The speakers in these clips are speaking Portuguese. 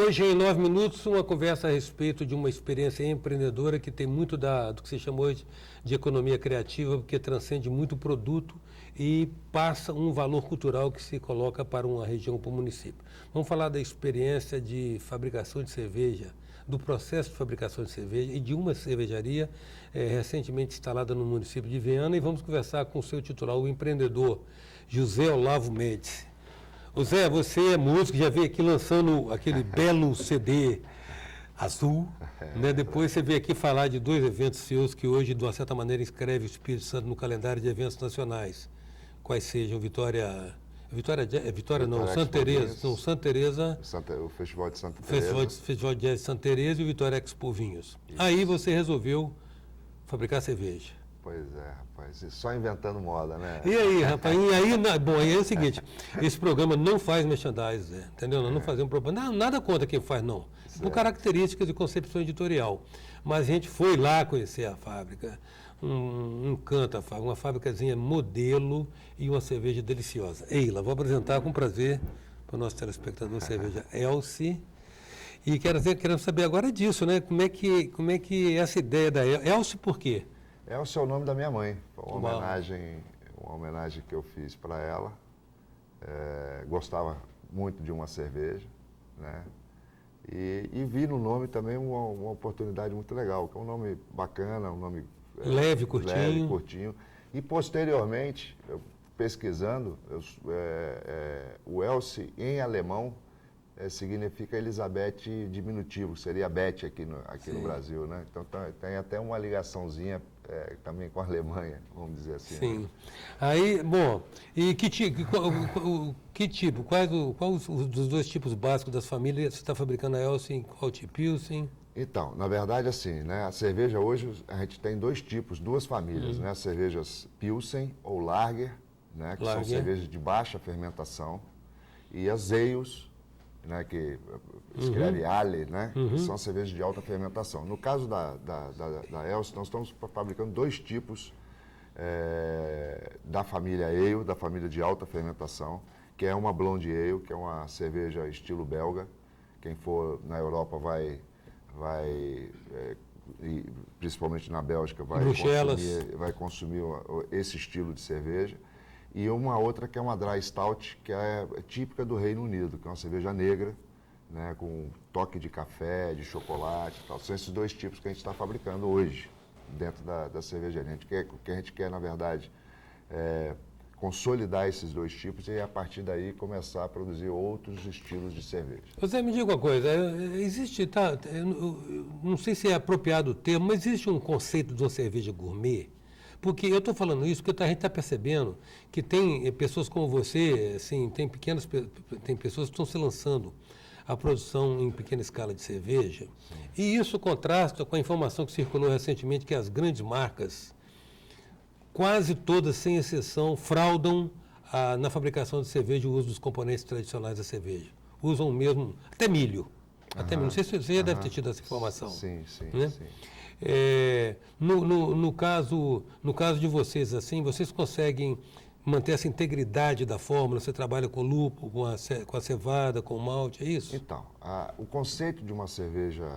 Hoje, em 9 minutos, uma conversa a respeito de uma experiência empreendedora que tem muito do que se chama hoje de economia criativa, porque transcende muito o produto e passa um valor cultural que se coloca para uma região, para um município. Vamos falar da experiência de fabricação de cerveja, do processo de fabricação de cerveja e de uma cervejaria recentemente instalada no município de Viana, e vamos conversar com o seu titular, o empreendedor José Olavo Médici. Ô Zé, você é músico, já veio aqui lançando aquele belo CD azul, né? Depois você veio aqui falar de 2 eventos seus que hoje, de uma certa maneira, inscreve o Espírito Santo no calendário de eventos nacionais. Quais sejam? Vitória não, Santa Teresa. Não, Santa Teresa. O Festival de Santa Teresa. Festival de Jazz de Santa Teresa e o Vitória Expo Vinhos. Isso. Aí você resolveu fabricar cerveja. Pois é, rapaz. Só inventando moda, né? E aí, rapaz? Bom, aí é o seguinte, esse programa não faz merchandising, entendeu? Nós não fazemos propaganda. Nada contra quem faz, não. Por características de concepção editorial. Mas a gente foi lá conhecer a fábrica. Um canto a fábrica, uma fábricazinha modelo e uma cerveja deliciosa. Eila, vou apresentar com prazer para o nosso telespectador a cerveja Elce. E quero saber agora disso, né? Como é que essa ideia da Elce, por quê? Elce é o nome da minha mãe. Foi uma homenagem que eu fiz para ela. Gostava muito de uma cerveja, né? E vi no nome também uma oportunidade muito legal, que é um nome bacana, um nome leve, curtinho. E posteriormente, pesquisando, o Elce em alemão significa Elizabeth diminutivo, seria Beth aqui no Brasil, né? Então tem até uma ligaçãozinha também com a Alemanha, vamos dizer assim. Sim. Né? Aí, bom, e que tipo, qual dos 2 tipos básicos das famílias você está fabricando a Elce, em qual tipo? Pilsen? Então, na verdade, assim, né? A cerveja hoje, a gente tem 2 tipos, 2 famílias, né? As cervejas Pilsen ou Lager, né? Que são cervejas de baixa fermentação, e as Ales, né, que escreve Ale, né, que são cervejas de alta fermentação. No caso da Elce, nós estamos fabricando 2 tipos da família Ale, da família de alta fermentação, que é uma Blonde Ale, que é uma cerveja estilo belga. Quem for na Europa e principalmente na Bélgica, vai consumir esse estilo de cerveja. E uma outra que é uma Dry Stout, que é típica do Reino Unido, que é uma cerveja negra, né, com toque de café, de chocolate e tal. São esses 2 tipos que a gente está fabricando hoje, dentro da cervejaria. O que a gente quer, na verdade, consolidar esses 2 tipos e, a partir daí, começar a produzir outros estilos de cerveja. Você me diga uma coisa, existe, não sei se é apropriado o termo, mas existe um conceito de uma cerveja gourmet? Porque eu estou falando isso porque a gente está percebendo que tem pessoas como você, assim, tem pessoas que estão se lançando a produção em pequena escala de cerveja. Sim. E isso contrasta com a informação que circulou recentemente que as grandes marcas, quase todas, sem exceção, fraudam na fabricação de cerveja o uso dos componentes tradicionais da cerveja. Usam mesmo, até milho. Não sei se você já deve ter tido essa informação. Sim, né? Sim. No caso de vocês, assim, vocês conseguem manter essa integridade da fórmula? Você trabalha com lúpulo, com a cevada, com o malte, é isso? Então, o conceito de uma cerveja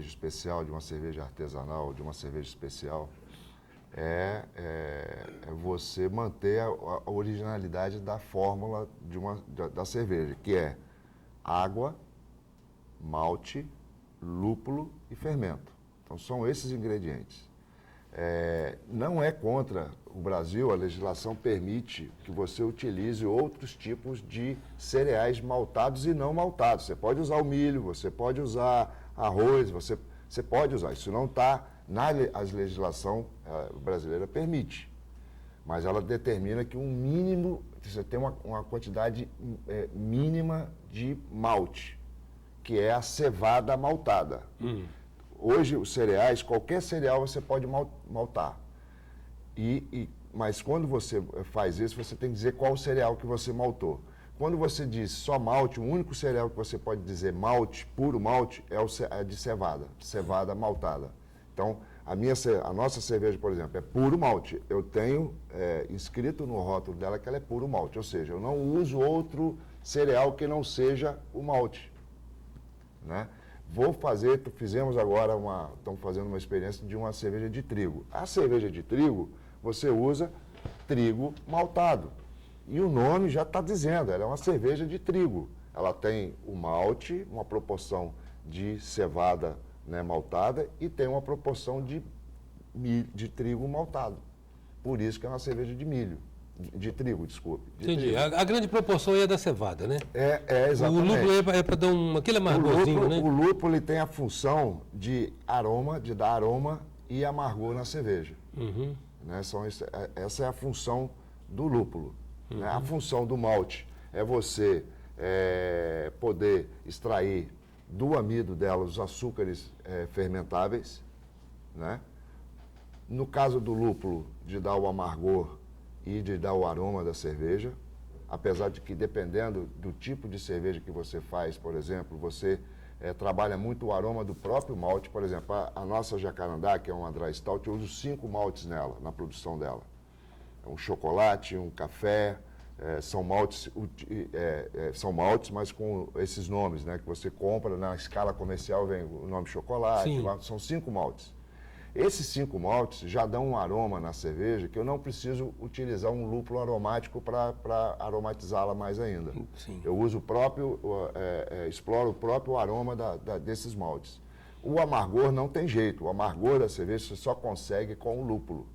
especial, de uma cerveja artesanal, de uma cerveja especial, é você manter a originalidade da fórmula da cerveja, que é água, malte, lúpulo e fermento. Então, são esses ingredientes. Não é contra o Brasil, a legislação permite que você utilize outros tipos de cereais maltados e não maltados. Você pode usar o milho, você pode usar arroz, você pode usar. Isso não está a legislação brasileira permite. Mas ela determina que você tem uma quantidade mínima de malte, que é a cevada maltada. Hoje, os cereais, qualquer cereal você pode maltar. Mas quando você faz isso, você tem que dizer qual cereal que você maltou. Quando você diz só malte, o único cereal que você pode dizer malte, puro malte, é de cevada maltada. Então, a nossa cerveja, por exemplo, é puro malte. Eu tenho inscrito no rótulo dela que ela é puro malte, ou seja, eu não uso outro cereal que não seja o malte. né? Fizemos agora estamos fazendo uma experiência de uma cerveja de trigo. A cerveja de trigo, você usa trigo maltado. E o nome já está dizendo, ela é uma cerveja de trigo. Ela tem o malte, uma proporção de cevada, né, maltada, e tem uma proporção de trigo maltado. Por isso que é uma cerveja de milho. De trigo, desculpe. Entendi. Trigo. A grande proporção aí é da cevada, né? Exatamente. O lúpulo é para dar aquele amargorzinho, né? O lúpulo ele tem a função de aroma, de dar aroma e amargor na cerveja. Uhum. Né? Essa é a função do lúpulo. Uhum. Né? A função do malte é você poder extrair do amido dela os açúcares fermentáveis. Né? No caso do lúpulo, de dar o amargor e de dar o aroma da cerveja, apesar de que, dependendo do tipo de cerveja que você faz, por exemplo, você trabalha muito o aroma do próprio malte. Por exemplo, a nossa Jacarandá, que é uma dry stout, eu uso 5 maltes nela, na produção dela. Um chocolate, um café, são maltes, mas com esses nomes, né, que você compra, na escala comercial vem o nome chocolate, são 5 maltes. Esses 5 maltes já dão um aroma na cerveja que eu não preciso utilizar um lúpulo aromático para aromatizá-la mais ainda. Sim. Eu uso exploro o próprio aroma desses maltes. O amargor não tem jeito. O amargor da cerveja você só consegue com o lúpulo.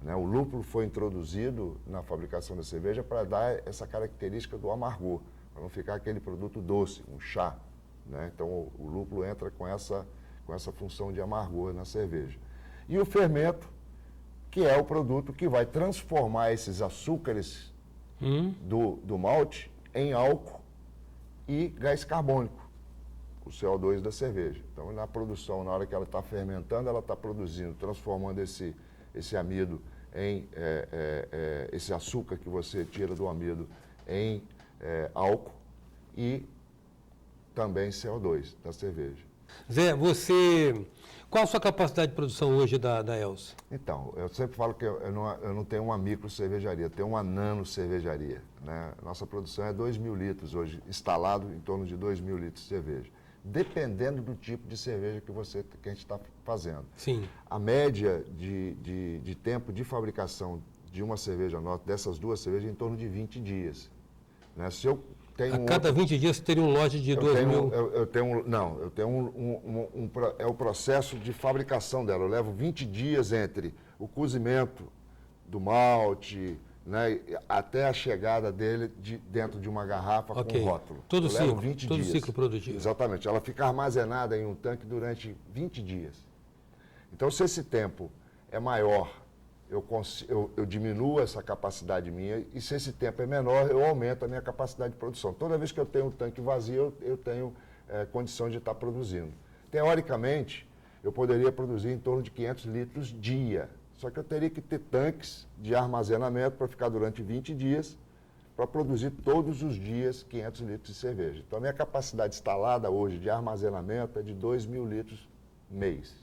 Né? O lúpulo foi introduzido na fabricação da cerveja para dar essa característica do amargor, para não ficar aquele produto doce, um chá. Né? Então o lúpulo entra com essa função de amargor na cerveja. E o fermento, que é o produto que vai transformar esses açúcares do malte em álcool e gás carbônico, o CO2 da cerveja. Então, na produção, na hora que ela está fermentando, ela está produzindo, transformando esse amido em esse açúcar que você tira do amido em álcool e também CO2 da cerveja. Zé, qual a sua capacidade de produção hoje da ELSE? Então, eu sempre falo que eu não tenho uma micro cervejaria, eu tenho uma nano cervejaria. Né? Nossa produção é 2.000 litros hoje, instalado em torno de 2.000 litros de cerveja. Dependendo do tipo de cerveja que a gente está fazendo. Sim. A média de tempo de fabricação de uma cerveja nossa, dessas duas cervejas, é em torno de 20 dias. Né? Se eu tenho a cada 20 dias você teria um lote de 2.000... É o processo de fabricação dela. Eu levo 20 dias entre o cozimento do malte, né, até a chegada dele dentro de uma garrafa com rótulo. Todo o ciclo produtivo. Exatamente. Ela fica armazenada em um tanque durante 20 dias. Então, se esse tempo é maior, eu diminuo essa capacidade minha, e se esse tempo é menor, eu aumento a minha capacidade de produção. Toda vez que eu tenho um tanque vazio, eu tenho condição de estar produzindo. Teoricamente, eu poderia produzir em torno de 500 litros dia, só que eu teria que ter tanques de armazenamento para ficar durante 20 dias, para produzir todos os dias 500 litros de cerveja. Então, a minha capacidade instalada hoje de armazenamento é de 2.000 litros mês.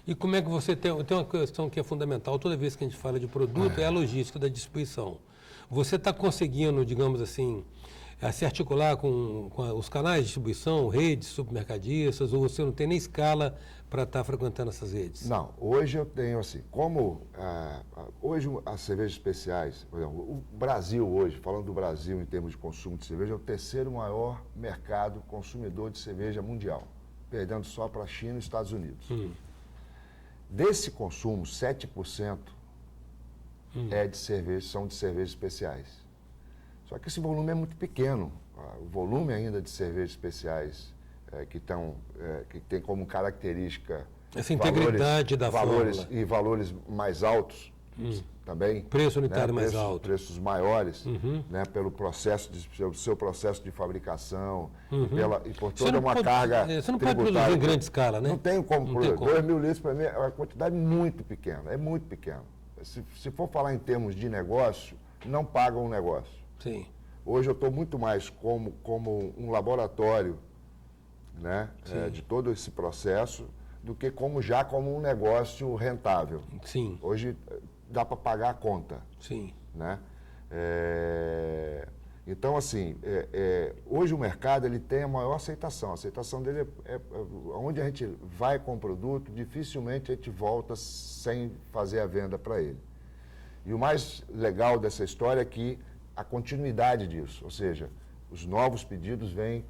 E como é que você tem uma questão que é fundamental, toda vez que a gente fala de produto, é a logística da distribuição. Você está conseguindo, digamos assim, se articular com os canais de distribuição, redes, supermercadistas, ou você não tem nem escala para estar frequentando essas redes? Não, hoje eu tenho assim, hoje as cervejas especiais, por exemplo, o Brasil hoje, falando do Brasil em termos de consumo de cerveja, é o 3º maior mercado consumidor de cerveja mundial, perdendo só para a China e os Estados Unidos. Desse consumo, 7% são de cervejas especiais. Só que esse volume é muito pequeno. O volume ainda de cervejas especiais que tem como característica essa integridade da valores e valores mais altos também. Preço unitário mais alto. Preços maiores, né, pelo seu processo de fabricação e por toda uma carga Você não pode produzir em grande escala, né? Não tem como produzir. 2.000 litros, para mim, é uma quantidade muito pequena. É muito pequena. Se for falar em termos de negócio, não paga um negócio. Sim. Hoje eu estou muito mais como um laboratório, né, de todo esse processo, do que como um negócio rentável. Sim. Hoje dá para pagar a conta. Sim. Né? Então, assim, hoje o mercado ele tem a maior aceitação. A aceitação dele onde a gente vai com o produto, dificilmente a gente volta sem fazer a venda para ele. E o mais legal dessa história é que a continuidade disso, ou seja, os novos pedidos vêm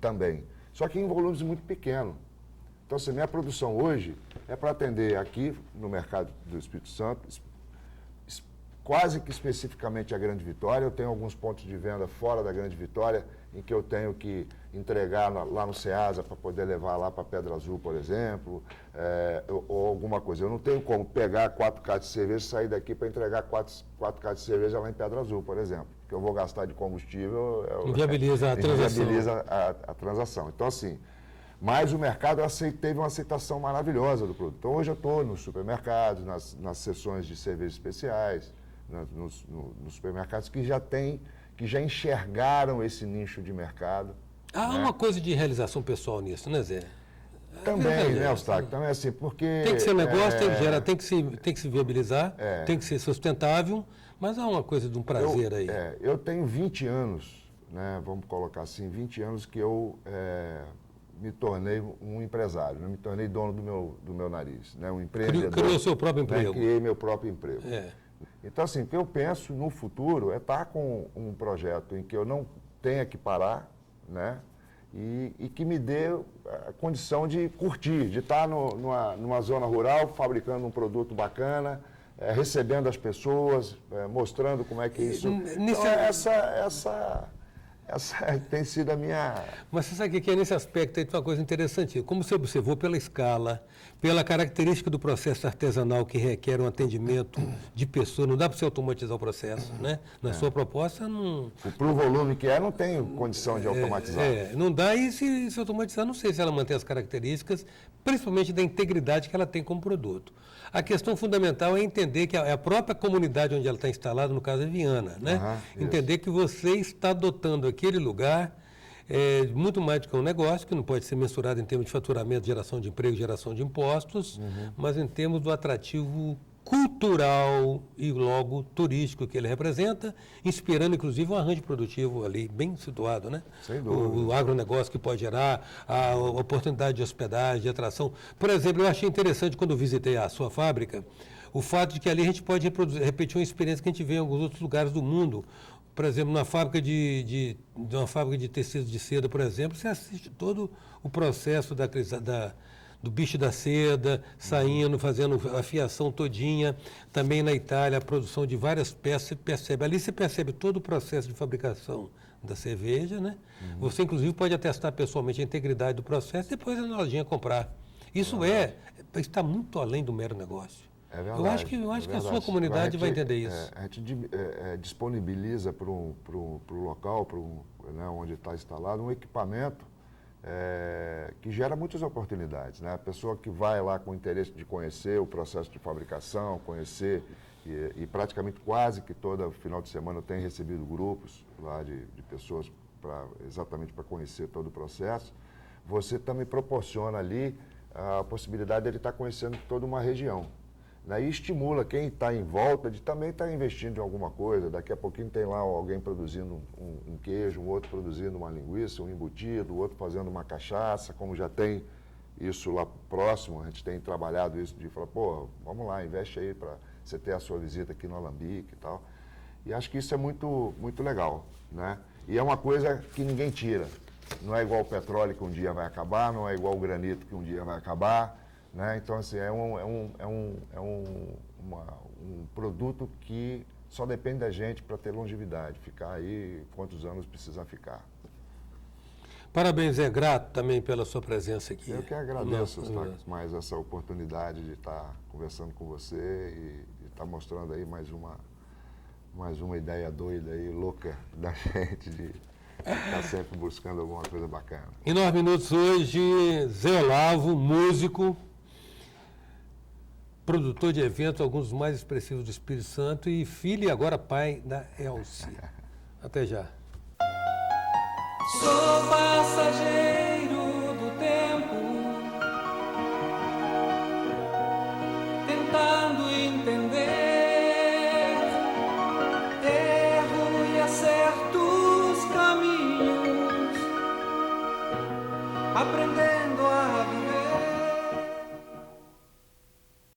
também. Só que em volumes muito pequenos. Então, assim, minha produção hoje é para atender aqui no mercado do Espírito Santo, quase que especificamente a Grande Vitória. Eu tenho alguns pontos de venda fora da Grande Vitória, em que eu tenho que entregar lá no Ceasa para poder levar lá para Pedra Azul, por exemplo, ou alguma coisa. Eu não tenho como pegar 4 caixas de cerveja e sair daqui para entregar 4 caixas de cerveja lá em Pedra Azul, por exemplo, porque eu vou gastar de combustível. Inviabiliza a transação. Inviabiliza a transação. Então, assim, mas o mercado teve uma aceitação maravilhosa do produto. Então, hoje eu estou nos supermercados, nas seções de cervejas especiais, nos supermercados que já enxergaram esse nicho de mercado. Há uma coisa de realização pessoal nisso, né, Zé? Também, né, Eustáquio? Também assim, porque... Tem que ser negócio, tem que se viabilizar, tem que ser sustentável, mas há uma coisa de um prazer aí. Eu tenho 20 anos, né, vamos colocar assim, 20 anos que eu me tornei um empresário, né, me tornei dono do meu nariz, né, um empreendedor. Criou seu próprio emprego. Né, criei meu próprio emprego. Então, assim, o que eu penso no futuro é estar com um projeto em que eu não tenha que parar, né? E que me dê a condição de curtir, de estar numa zona rural, fabricando um produto bacana, recebendo as pessoas, mostrando como é que isso... Então, essa tem sido a minha... Mas você sabe que nesse aspecto aí tem uma coisa interessante. Como você observou pela escala, pela característica do processo artesanal que requer um atendimento de pessoa, não dá para você automatizar o processo, né? Na sua proposta, não... Para o volume que não tenho condição de automatizar. Não dá, e se automatizar, não sei se ela mantém as características, principalmente da integridade que ela tem como produto. A questão fundamental é entender que a própria comunidade onde ela está instalada, no caso é Viana, né? Entender que você está adotando aquele lugar muito mais do que um negócio, que não pode ser mensurado em termos de faturamento, geração de emprego, geração de impostos, mas em termos do atrativo cultural e logo turístico que ele representa, inspirando inclusive um arranjo produtivo ali bem situado, né? Sem dúvida. O agronegócio que pode gerar, a oportunidade de hospedagem, de atração. Por exemplo, eu achei interessante quando eu visitei a sua fábrica, o fato de que ali a gente pode repetir uma experiência que a gente vê em alguns outros lugares do mundo. Por exemplo, na fábrica de uma fábrica de tecidos de seda, por exemplo, você assiste todo o processo do bicho da seda, saindo, fazendo a fiação todinha. Também na Itália, a produção de várias peças, você percebe todo o processo de fabricação da cerveja, né? Você, inclusive, pode atestar pessoalmente a integridade do processo e depois na lojinha comprar. Isso está muito além do mero negócio. É verdade, eu acho que a sua comunidade vai entender isso. A gente disponibiliza para o local, né, onde está instalado, um equipamento que gera muitas oportunidades, né? A pessoa que vai lá com o interesse de conhecer o processo de fabricação, conhecer, e praticamente quase que todo final de semana eu tenho recebido grupos lá de pessoas exatamente para conhecer todo o processo, você também proporciona ali a possibilidade de ele estar conhecendo toda uma região. E estimula quem está em volta de também estar investindo em alguma coisa. Daqui a pouquinho tem lá alguém produzindo um queijo, um outro produzindo uma linguiça, um embutido, o outro fazendo uma cachaça, como já tem isso lá próximo, a gente tem trabalhado isso de falar, pô, vamos lá, investe aí para você ter a sua visita aqui no Alambique e tal. E acho que isso é muito, muito legal, né? E é uma coisa que ninguém tira. Não é igual o petróleo que um dia vai acabar, não é igual o granito que um dia vai acabar. Né? Então, assim, é um produto que só depende da gente para ter longevidade, ficar aí quantos anos precisar ficar. Parabéns, é grato também pela sua presença aqui. Eu que agradeço mais essa oportunidade de estar conversando com você e estar mostrando aí mais uma ideia doida aí, louca da gente de estar sempre buscando alguma coisa bacana. Em 9 minutos hoje, Zé Olavo, músico, produtor de eventos, alguns dos mais expressivos do Espírito Santo, e filho e agora pai da Elci. Até já. Sou passageiro do tempo, tentando entender, erro e acerto. aprender